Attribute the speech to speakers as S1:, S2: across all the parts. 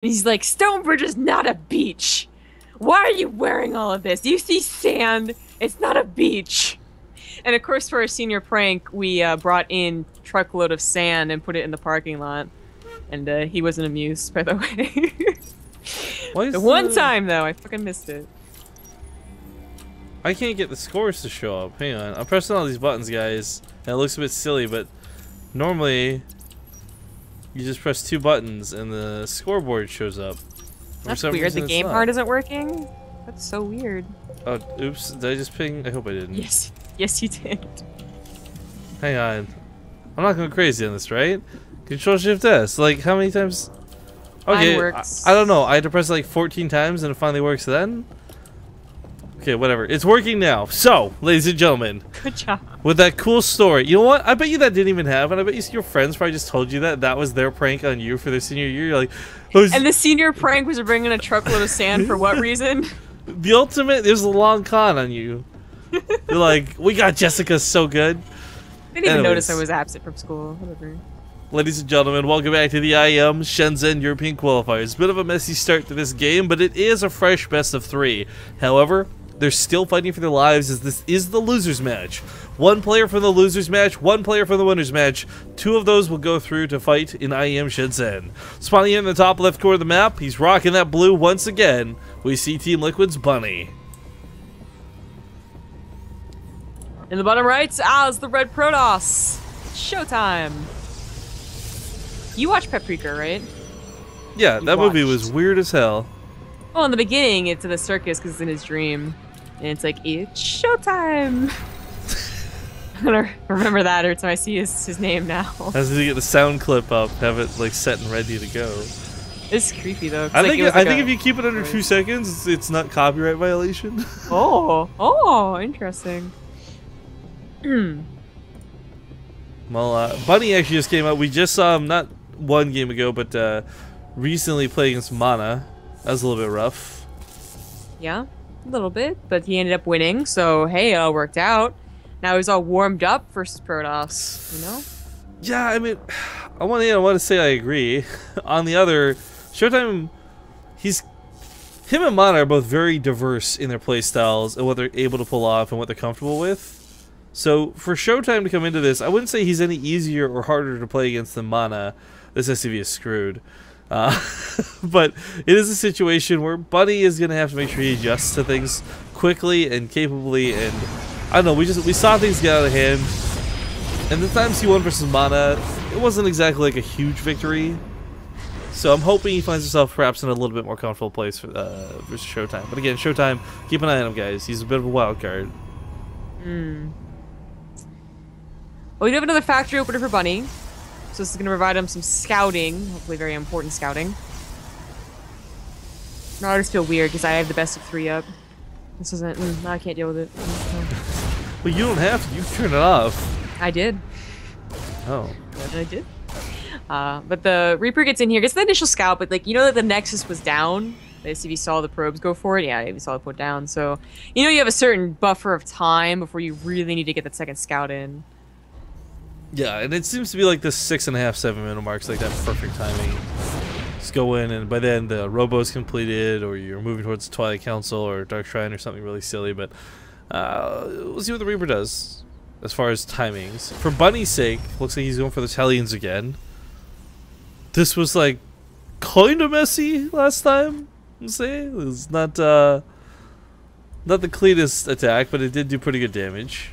S1: He's like, Stonebridge is not a beach. Why are you wearing all of this? Do you see sand? It's not a beach. And of course, for our senior prank, we brought in a truckload of sand and put it in the parking lot. And he wasn't amused, by the way. The one time, though, I fucking missed it.
S2: I can't get the scores to show up. Hang on. I'm pressing all these buttons, guys. And it looks a bit silly, but normally you just press 2 buttons and the scoreboard shows up.
S1: That's weird. The game part isn't working? That's so weird.
S2: Oh, oops. Did I just ping? I hope I didn't.
S1: Yes. Yes, you did.
S2: Hang on. I'm not going crazy on this, right? Control Shift S. Like, how many times? Okay, I don't know. I had to press it like 14 times and it finally works then? Okay, whatever. It's working now. So, ladies and gentlemen.
S1: Good job.
S2: With that cool story. You know what? I bet you that didn't even happen. I bet you your friends probably just told you that was their prank on you for their senior year. You're like,
S1: and the senior prank was bringing a truckload of sand for what reason?
S2: The ultimate, there's a long con on you. You're like, we got Jessica so good.
S1: They didn't even notice I was absent from school. Whatever.
S2: Ladies and gentlemen, welcome back to the IEM Shenzhen European Qualifiers. Bit of a messy start to this game, but it is a fresh best of 3. However, they're still fighting for their lives as this is the losers match. 1 player from the losers match, 1 player from the winners match. 2 of those will go through to fight in IEM Shenzhen. Spawning in the top left corner of the map, he's rocking that blue once again. We see Team Liquid's Bunny.
S1: In the bottom right, it's the red Protoss. Showtime. You watch Paprika, right?
S2: Yeah, that movie was weird as hell.
S1: Well, in the beginning, it's in the circus because it's in his dream. And it's like, it's showtime! I'm gonna remember that every time I see his name now.
S2: I was gonna get the sound clip up, have it like set and ready to go.
S1: It's creepy though.
S2: I think if you keep it under 2 seconds, it's not copyright violation.
S1: Oh, interesting.
S2: Well, Bunny actually just came out. We just saw him not 1 game ago, but recently played against Mana. That was a little bit rough.
S1: Yeah, a little bit, but he ended up winning, so hey, worked out. Now he's all warmed up versus Protoss, you know?
S2: Yeah, I mean, I want to say I agree. On the other, Showtime, him and Mana are both very diverse in their play styles and what they're able to pull off and what they're comfortable with. So for Showtime to come into this, I wouldn't say he's any easier or harder to play against than Mana. This SCV is screwed. But it is a situation where Bunny is going to have to make sure he adjusts to things quickly and capably, and I don't know, we saw things get out of hand, and the times he won versus Mana, it wasn't exactly like a huge victory, so I'm hoping he finds himself perhaps in a little bit more comfortable place for, versus Showtime. But again, Showtime, keep an eye on him, guys. He's a bit of a wild card.
S1: Well, we do have another factory opener for Bunny. So this is going to provide him some scouting, hopefully very important scouting. No, I just feel weird because I have the best of 3 up. This isn't, I can't deal with it.
S2: Well, you don't have to, you turn it off.
S1: I did.
S2: Oh.
S1: I did. But the Reaper gets in here, gets the initial scout, but like, you know that the Nexus was down? If you saw the probes go for it, yeah, you saw it put down. So, you know you have a certain buffer of time before you really need to get that second scout in.
S2: Yeah, and it seems to be like the 6.5, 7 minute marks, like that perfect timing. Just go in, and by then the robo's completed, or you're moving towards Twilight Council or Dark Shrine or something really silly. But we'll see what the Reaper does as far as timings. For Bunny's sake, looks like he's going for the Hellions again. This was like kind of messy last time. I'll say it was not the cleanest attack, but it did do pretty good damage.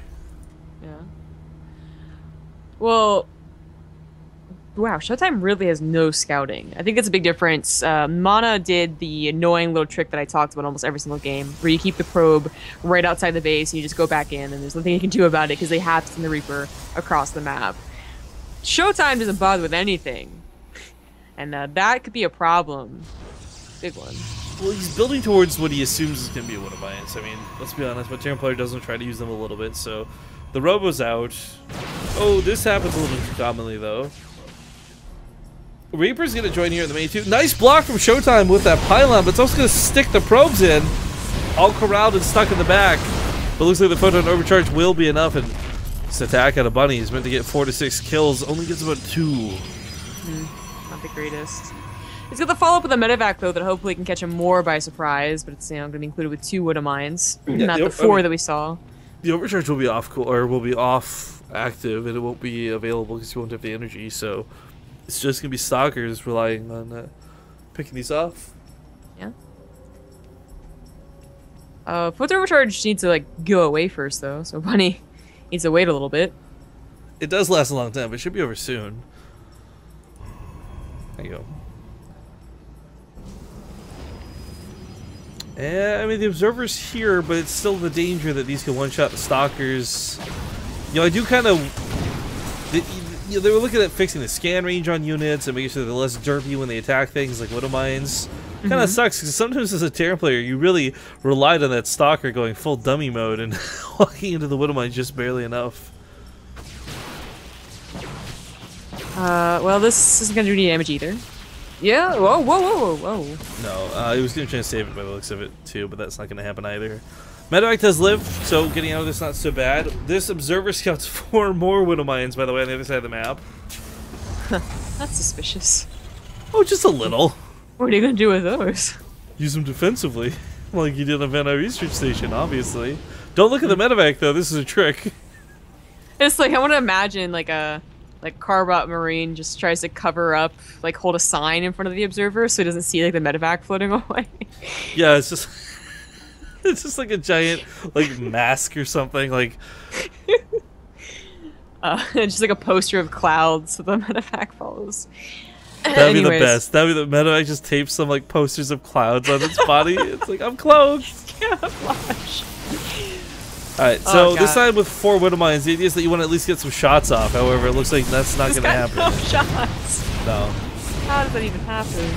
S1: Well, wow, Showtime really has no scouting. I think that's a big difference. Mana did the annoying little trick that I talked about almost every single game, where you keep the probe right outside the base and you just go back in, and there's nothing you can do about it because they have to send the Reaper across the map. Showtime doesn't bother with anything, and that could be a problem. Big one.
S2: Well, he's building towards what he assumes is going to be a win alliance. I mean, let's be honest, but Templar doesn't try to use them a little bit, so the Robo's out. Oh, this happens a little bit too commonly, though. Reaper's going to join here in the main too. Nice block from Showtime with that pylon, but it's also going to stick the probes in. All corralled and stuck in the back. But looks like the photon overcharge will be enough, and this attack out of Bunny is meant to get 4 to 6 kills. Only gets about 2.
S1: Not the greatest. It's got the follow-up with the medevac, though, that hopefully can catch him more by surprise, but it's, going to be included with 2 Widow Mines, not the 4 that we saw.
S2: The overcharge will be off active, and it won't be available because you won't have the energy, so it's just going to be stalkers relying on picking these off.
S1: Yeah. Foot overcharge needs to, like, go away first, though, so Bunny needs to wait a little bit.
S2: It does last a long time, but it should be over soon. There you go. I mean, the observer's here, but it's still the danger that these can one-shot the stalkers. You know, I do kind of... They were looking at fixing the scan range on units and making sure they're less derpy when they attack things like Widow Mines. Kind of sucks, because sometimes as a Terran player, you really relied on that stalker going full dummy mode and walking into the Widow Mines just barely enough.
S1: Well, this isn't going to do any damage either. Yeah, whoa, whoa, whoa, whoa, whoa.
S2: No, he was going to try to save it by the looks of it, too, but that's not going to happen either. Medevac does live, so getting out of this not so bad. This observer scouts 4 more Widow Mines, by the way, on the other side of the map.
S1: That's suspicious.
S2: Oh, just a little.
S1: What are you going to do with those?
S2: Use them defensively, like you did on Van Nuys Research Station, obviously. Don't look at the medevac, though. This is a trick.
S1: It's like, I want to imagine, like, a... Like, Carbot Marine just tries to cover up, like, hold a sign in front of the observer so he doesn't see, like, the medevac floating away.
S2: Yeah, it's just... It's just like a giant, like, mask or something, like...
S1: Just like a poster of clouds so the medevac follows.
S2: That'd be the best. That'd be the medevac just tapes some, like, posters of clouds on its body. It's like, I'm clothed!
S1: Camouflage.
S2: Alright, so this time with 4 Widow Mines, the idea is that you want to at least get some shots off. However, it looks like that's not going to happen.
S1: No shots.
S2: No.
S1: How does that even happen?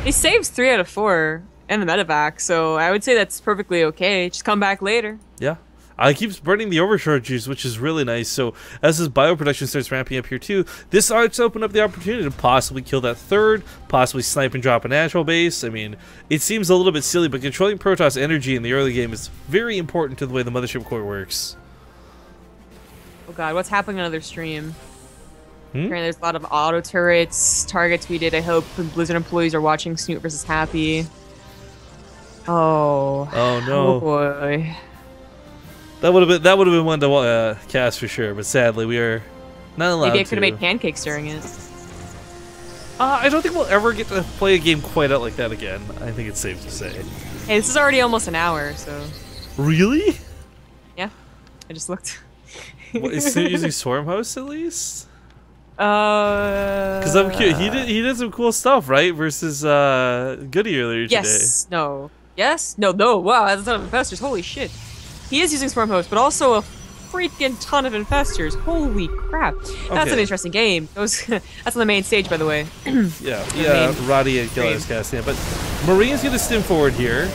S1: He saves 3 out of 4 and the medevac, so I would say that's perfectly okay. Just come back later.
S2: Yeah. He keeps burning the overcharges, which is really nice. So as his bioproduction starts ramping up here too, this starts to open up the opportunity to possibly kill that 3rd, possibly snipe and drop a natural base. I mean, it seems a little bit silly, but controlling Protoss energy in the early game is very important to the way the Mothership Core works.
S1: Oh god, what's happening on another stream? Apparently there's a lot of auto turrets. Target tweeted, I hope Blizzard employees are watching Snoot versus Happy. Oh.
S2: Oh no.
S1: Oh boy.
S2: That would have been one to cast for sure, but sadly we are not allowed to.
S1: Maybe I could have made pancakes during it.
S2: I don't think we'll ever get to play a game quite out like that again. I think it's safe to say.
S1: Hey, this is already almost an hour, so.
S2: Really?
S1: Yeah, I just looked.
S2: What, is he using Swarm Host at least?
S1: Because
S2: I'm curious. He did some cool stuff, right? Versus Goody earlier today.
S1: Yes. No. Yes. No. No. Wow. That's a ton of infestors. Holy shit. He is using Swarm Host, but also a freaking ton of infestors. Holy crap. That's an interesting game. That's on the main stage, by the way.
S2: yeah, Roddy and Killer is casting it. But Marine's going to stim forward here.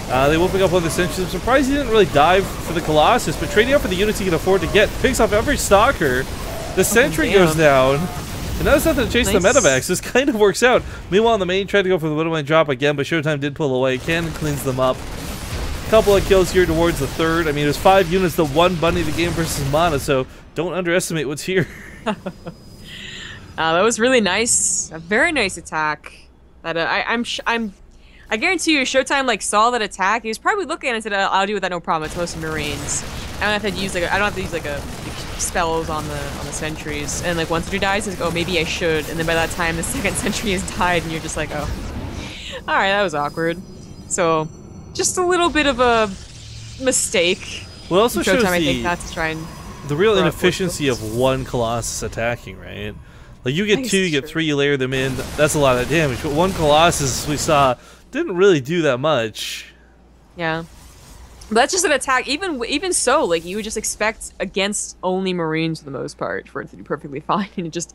S2: They will pick up one of the sentries. I'm surprised he didn't really dive for the Colossus, but trading up for the units he can afford to get, picks off every stalker. The sentry goes down. And now there's nothing to chase the medevacs. This kind of works out. Meanwhile, on the main, tried to go for the Widow Mine drop again, but Showtime did pull away. Cannon cleans them up. Couple of kills here towards the 3rd. I mean, there's 5 units to 1 Bunny the game versus Mana, so don't underestimate what's here.
S1: That was really nice. A very nice attack. That I guarantee you, Showtime like saw that attack. He was probably looking at it and said, "I'll deal with that, no problem. It's mostly Marines. I don't have to use like spells on the sentries." And like once it dies, he's like, "Oh, maybe I should." And then by that time, the 2nd sentry has died, and you're just like, "Oh, all right, that was awkward." So. Just a little bit of a mistake.
S2: Well, it also shows
S1: Showtime, I think, not to try and
S2: the real inefficiency of 1 Colossus attacking, right? Like, you get 2, you get 3, you layer them in. That's a lot of damage. But 1 Colossus, we saw, didn't really do that much.
S1: Yeah. But that's just an attack. Even so, like, you would just expect against only Marines for the most part for it to do perfectly fine. And it just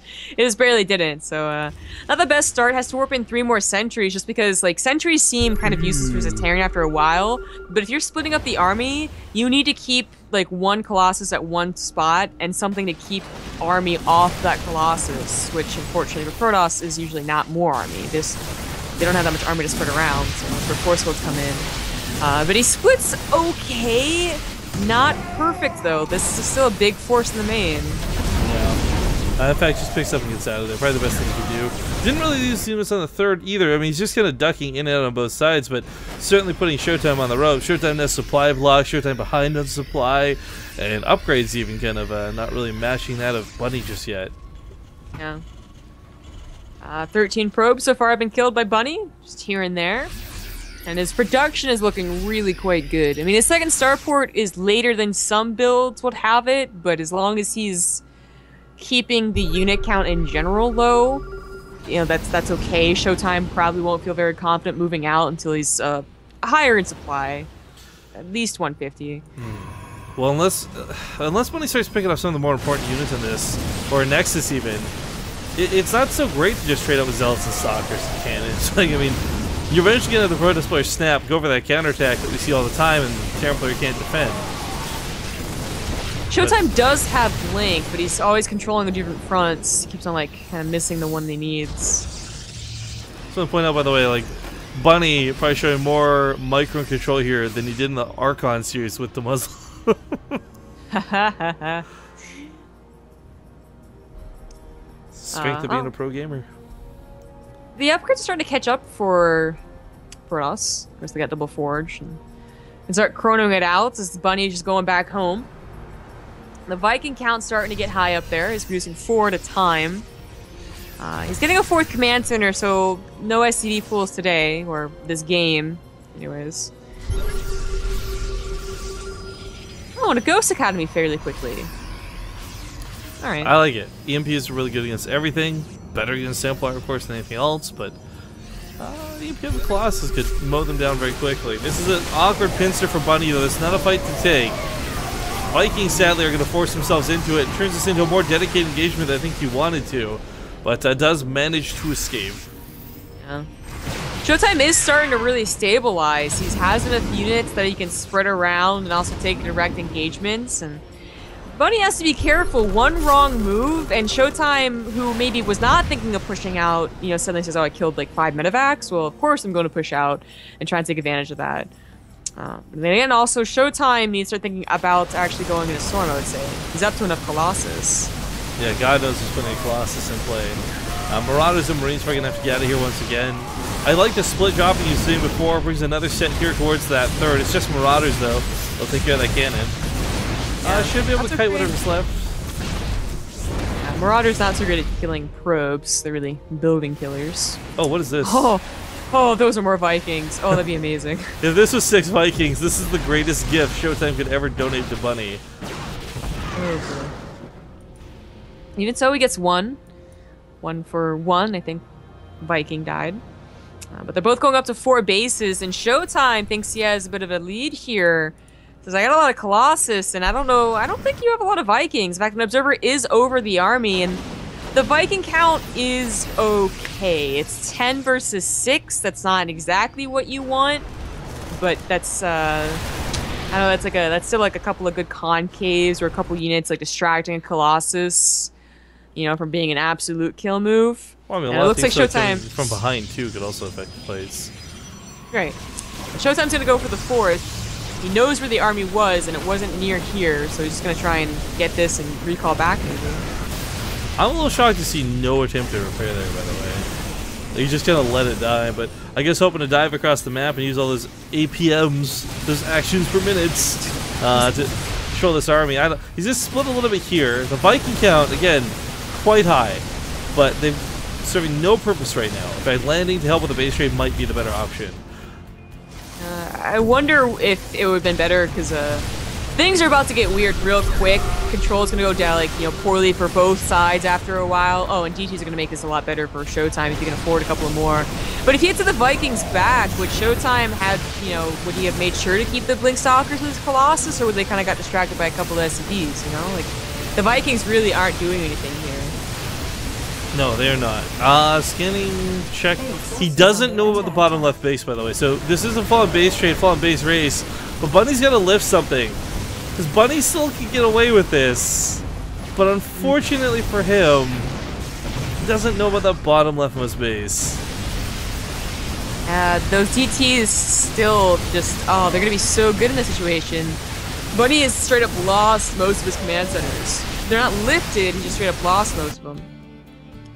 S1: barely didn't. So, not the best start. Has to warp in 3 more sentries just because, like, sentries seem kind of useless versus Terran after a while. But if you're splitting up the army, you need to keep, like, 1 Colossus at 1 spot and something to keep army off that Colossus, which, unfortunately, for Protoss is usually not more army. They don't have that much army to spread around, so that's where force fields come in. But he splits okay. Not perfect, though. This is still a big force in the main.
S2: Yeah. In fact, just picks up and gets out of there. Probably the best thing he could do. Didn't really use units on the third either. I mean, he's just kind of ducking in and out on both sides, but certainly putting Showtime on the rope. Showtime has supply block, Showtime behind on supply, and upgrades even kind of not really matching that of Bunny just yet.
S1: Yeah. 13 probes so far have been killed by Bunny, just here and there. And his production is looking really quite good. I mean, his second starport is later than some builds would have it, but as long as he's keeping the unit count in general low, you know, that's okay. Showtime probably won't feel very confident moving out until he's higher in supply, at least 150.
S2: Well, unless Bunny starts picking up some of the more important units in this, or Nexus even, it's not so great to just trade up with Zealots and Stalkers and Cannons. Like, I mean, you're eventually gonna have the Protoss player snap, go for that counterattack that we see all the time, and Templar can't defend.
S1: Showtime does have Blink, but he's always controlling the different fronts. He keeps on, like, kind of missing the one he needs.
S2: Just want to point out, by the way, like, Bunny probably showing more micro control here than he did in the Archon series with the Muslim. Strength of being a pro gamer.
S1: The upgrades are starting to catch up for us. Of course, they got Double Forge. And start chronoing it out as Bunny is just going back home. The Viking count's starting to get high up there. He's producing 4 at a time. He's getting a 4th command center, so no SCV pools today, or this game, anyways. Oh, and a Ghost Academy fairly quickly. Alright.
S2: I like it. EMP is really good against everything. Better against Templar, of course, than anything else, but EMP of the Colossus could mow them down very quickly. This is an awkward pincer for Bunny, though. It's not a fight to take. Vikings, sadly, are going to force themselves into it. It turns this into a more dedicated engagement than I think he wanted to, but does manage to escape.
S1: Yeah. Showtime is starting to really stabilize. He has enough units that he can spread around and also take direct engagements. And Bunny has to be careful. One wrong move, and Showtime, who maybe was not thinking of pushing out, you know, suddenly says, "Oh, I killed like 5 medevacs." Well, of course I'm going to push out and try and take advantage of that. And then again, also Showtime needs to start thinking about actually going into Storm, I would say. He's up to enough Colossus.
S2: Yeah, God knows there's putting a Colossus in play. Marauders and Marines probably going to have to get out of here once again. I like the split dropping you've seen before. Brings another set here towards that third. It's just Marauders, though. They'll take care of that cannon. Should be able to kite whatever's left.
S1: Yeah, Marauders not so great at killing probes. They're really building killers.
S2: Oh, what is this?
S1: Oh, those are more Vikings. Oh, that'd be amazing.
S2: If this was 6 Vikings, this is the greatest gift Showtime could ever donate to Bunny.
S1: Oh, boy. Even so, he gets 1. 1 for 1, I think Viking died. But they're both going up to 4 bases, and Showtime thinks he has a bit of a lead here. Says, I got a lot of Colossus, and I don't think you have a lot of Vikings. In fact, an Observer is over the army, and the Viking count is okay. It's 10 versus 6. That's not exactly what you want, but that's I don't know. That's still like a couple of good concaves or a couple units like distracting a Colossus, you know, from being an absolute kill move.
S2: Well, I mean,
S1: and it looks like Showtime
S2: from behind too could also affect the plays.
S1: Right. Showtime's gonna go for the 4th. He knows where the army was, and it wasn't near here, so he's just gonna try and get this and recall back. Maybe.
S2: I'm a little shocked to see no attempt to repair there, by the way. He just kind of let it die, but I guess hoping to dive across the map and use all those APMs, those actions per minute, to control this army. He's just split a little bit here. The Viking count, again, quite high, but they're serving no purpose right now. In fact, landing to help with the base trade might be the better option.
S1: I wonder if it would have been better, because things are about to get weird real quick. Control's gonna go down, like, you know, poorly for both sides after a while. Oh, and DTs are gonna make this a lot better for Showtime if you can afford a couple of more. But if he hits the Vikings back, would Showtime have, you know, would he have made sure to keep the Blink Stalkers with his Colossus, or would they kind of got distracted by a couple of SCVs, you know? Like, the Vikings really aren't doing anything here.
S2: No, they are not. Scanning, check. He doesn't know about the bottom left base, by the way. So this isn't fallen base trade, fallen base race. But Bunny's got to lift something. Because Bunny still can get away with this. But unfortunately for him, he doesn't know about that bottom leftmost base.
S1: Those DTs still just, oh, they're going to be so good in this situation. Bunny has straight up lost most of his command centers. they're not lifted. He just straight up lost most of them.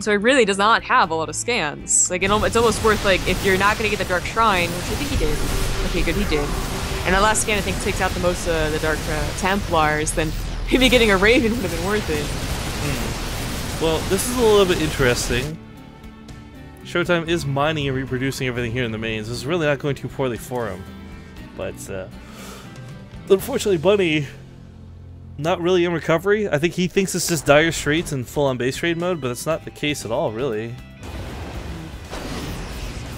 S1: So he really does not have a lot of scans. Like, it's almost worth, like, if you're not going to get the Dark Shrine, which I think he did. Okay, good, he did. And that last scan, I think, takes out the most of the Dark Templars, then maybe getting a Raven would have been worth it.
S2: Well, this is a little bit interesting. Showtime is mining and reproducing everything here in the mains. This is really not going too poorly for him. But, unfortunately, Bunny, not really in recovery. I think he thinks it's just dire straits and full-on base trade mode, but that's not the case at all, really.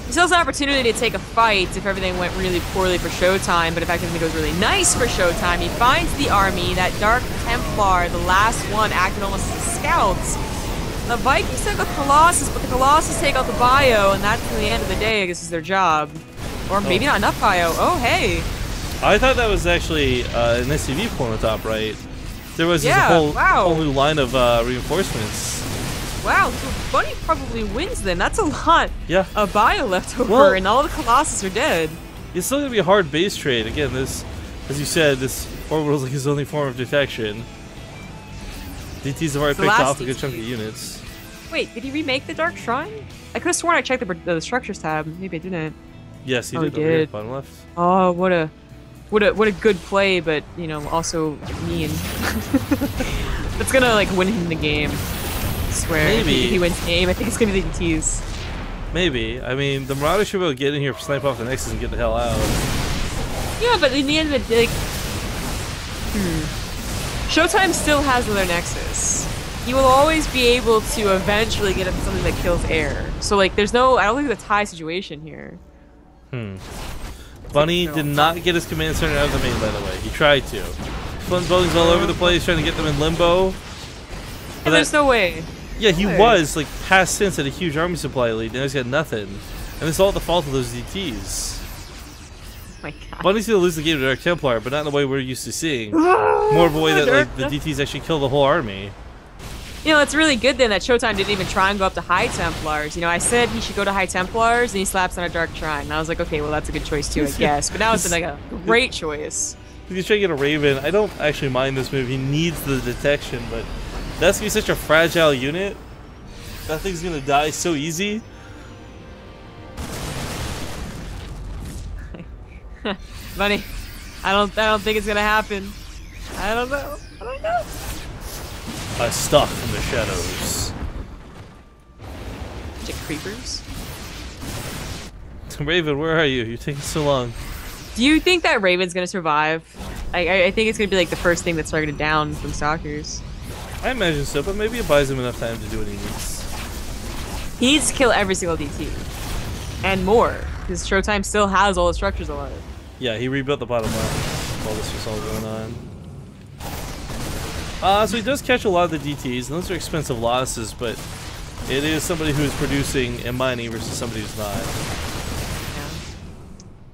S1: He still has an opportunity to take a fight if everything went really poorly for Showtime, but in fact, everything goes really nice for Showtime. He finds the army, that Dark Templar, the last one, acting almost as a scout. The Vikings took out the Colossus, but the Colossus take out the Bio, and that's, at the end of the day, I guess, is their job. Or maybe not enough Bio. Oh, hey!
S2: I thought that was actually an SCV pull on the top right. There was this whole new line of reinforcements.
S1: Wow, so Bunny probably wins then. That's a lot of Bio left over, and all the Colossus are dead.
S2: It's still going to be a hard base trade. Again, this, as you said, this orbital is like his only form of detection. DTs have already picked off a good chunk of units.
S1: Wait, did he remake the Dark Shrine? I could have sworn I checked the structures tab. Maybe I didn't.
S2: Yes, he did. Over here, bottom left.
S1: Oh, what a good play, but you know, also mean. That's gonna like win him the game. I swear.
S2: Maybe
S1: if he wins the game, I think it's gonna be the DTs.
S2: Maybe. I mean, the Marauder should be able to get in here, snipe off the Nexus, and get the hell out.
S1: Yeah, but in the end of it, like, Showtime still has another Nexus. He will always be able to eventually get into something that kills air. So like, there's no, I don't think it's a tie situation here.
S2: Bunny did not get his command center out of the main, by the way. He tried to. Flint buildings all over the place, trying to get them in limbo.
S1: But there's no way.
S2: Yeah, he was, like, past since at a huge army supply lead, now he's got nothing. And it's all the fault of those DTs.
S1: Oh my god.
S2: Bunny's gonna lose the game to Dark Templar, but not in the way we're used to seeing. More of a way that, like, the DTs actually kill the whole army.
S1: You know, it's really good then that Showtime didn't even try and go up to High Templars. You know, I said he should go to High Templars, and he slaps on a Dark Shrine. And I was like, okay, well, that's a good choice too, I guess. But now it's like a great choice.
S2: If he's trying to get a Raven, I don't actually mind this move. He needs the detection, but that's gonna be such a fragile unit. That thing's gonna die so easy.
S1: Bunny, I don't think it's gonna happen. I don't know.
S2: I stalk from the shadows.
S1: Creepers.
S2: Raven, where are you? You're taking so long.
S1: Do you think that Raven's gonna survive? I think it's gonna be like the first thing that's targeted down from Stalkers.
S2: I imagine so, but maybe it buys him enough time to do what he needs.
S1: He needs to kill every single DT. And more. Because Showtime still has all the structures alive.
S2: Yeah, he rebuilt the bottom left while this was all going on. So he does catch a lot of the DTs, and those are expensive losses, but it is somebody who's producing and mining versus somebody who's not.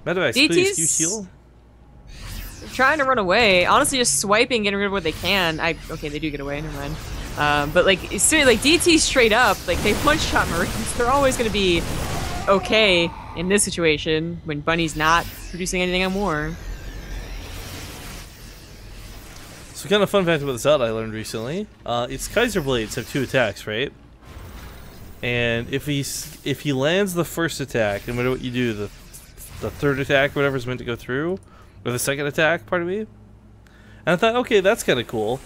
S2: Yeah. Medevacs, please, you heal?
S1: They're trying to run away. Honestly, just swiping, getting rid of what they can. Okay, they do get away, never mind. But like, seriously, like DT straight up, like they one-shot Marines. They're always going to be okay in this situation when Bunny's not producing anything anymore.
S2: So kind of fun fact about this out I learned recently. Its Kaiser Blades have 2 attacks, right? And if he lands the first attack, no matter what you do, the third attack, whatever is meant to go through, or the second attack, pardon me. And I thought, okay, that's kind of cool.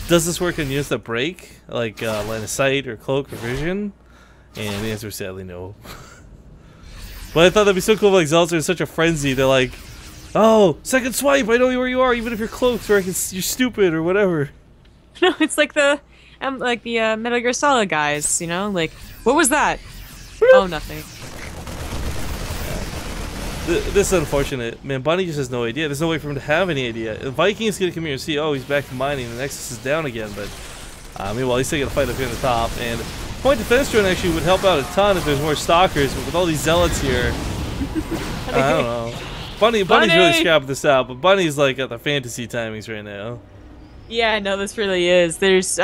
S2: Does this work on units that break, like line of sight or cloak or vision? And the answer is sadly no. But I thought that'd be so cool. Like Zealots are in such a frenzy. They're like, oh, second swipe, I know where you are, even if you're cloaked or you're stupid or whatever.
S1: No, it's like the Metal Gear Solid guys, you know? Like, what was that? Oh, nothing.
S2: This is unfortunate. Man, Bunny just has no idea. There's no way for him to have any idea. The Vikings gonna come here and see, oh, he's back to mining, the Nexus is down again, but meanwhile, he's still gonna fight up here in the top, and point defense drone actually would help out a ton if there's more Stalkers, but with all these Zealots here, I don't know. Bunny's really scrapping this out, but Bunny's like at the fantasy timings right now.
S1: Yeah, no, this really is. There's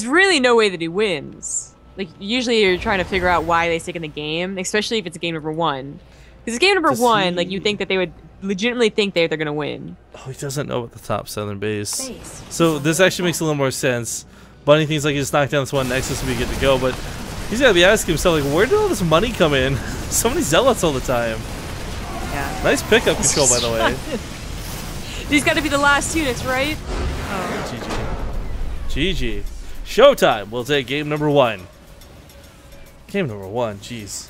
S1: really no way that he wins. Like, usually you're trying to figure out why they stick in the game, especially if it's game number 1. Because game number
S2: Does
S1: one,
S2: he-
S1: like you think that they would legitimately think they're gonna win.
S2: Oh, he doesn't know about the top southern base. So this actually makes a little more sense. Bunny thinks like he just knocked down this one Nexus and be good to go, but he's gotta be asking himself like, where did all this money come in? So many zealots all the time.
S1: Yeah.
S2: Nice pickup control, by the way.
S1: These got to be the last units, right?
S2: GG. GG. Showtime. We'll take game number one. Game number one. Jeez.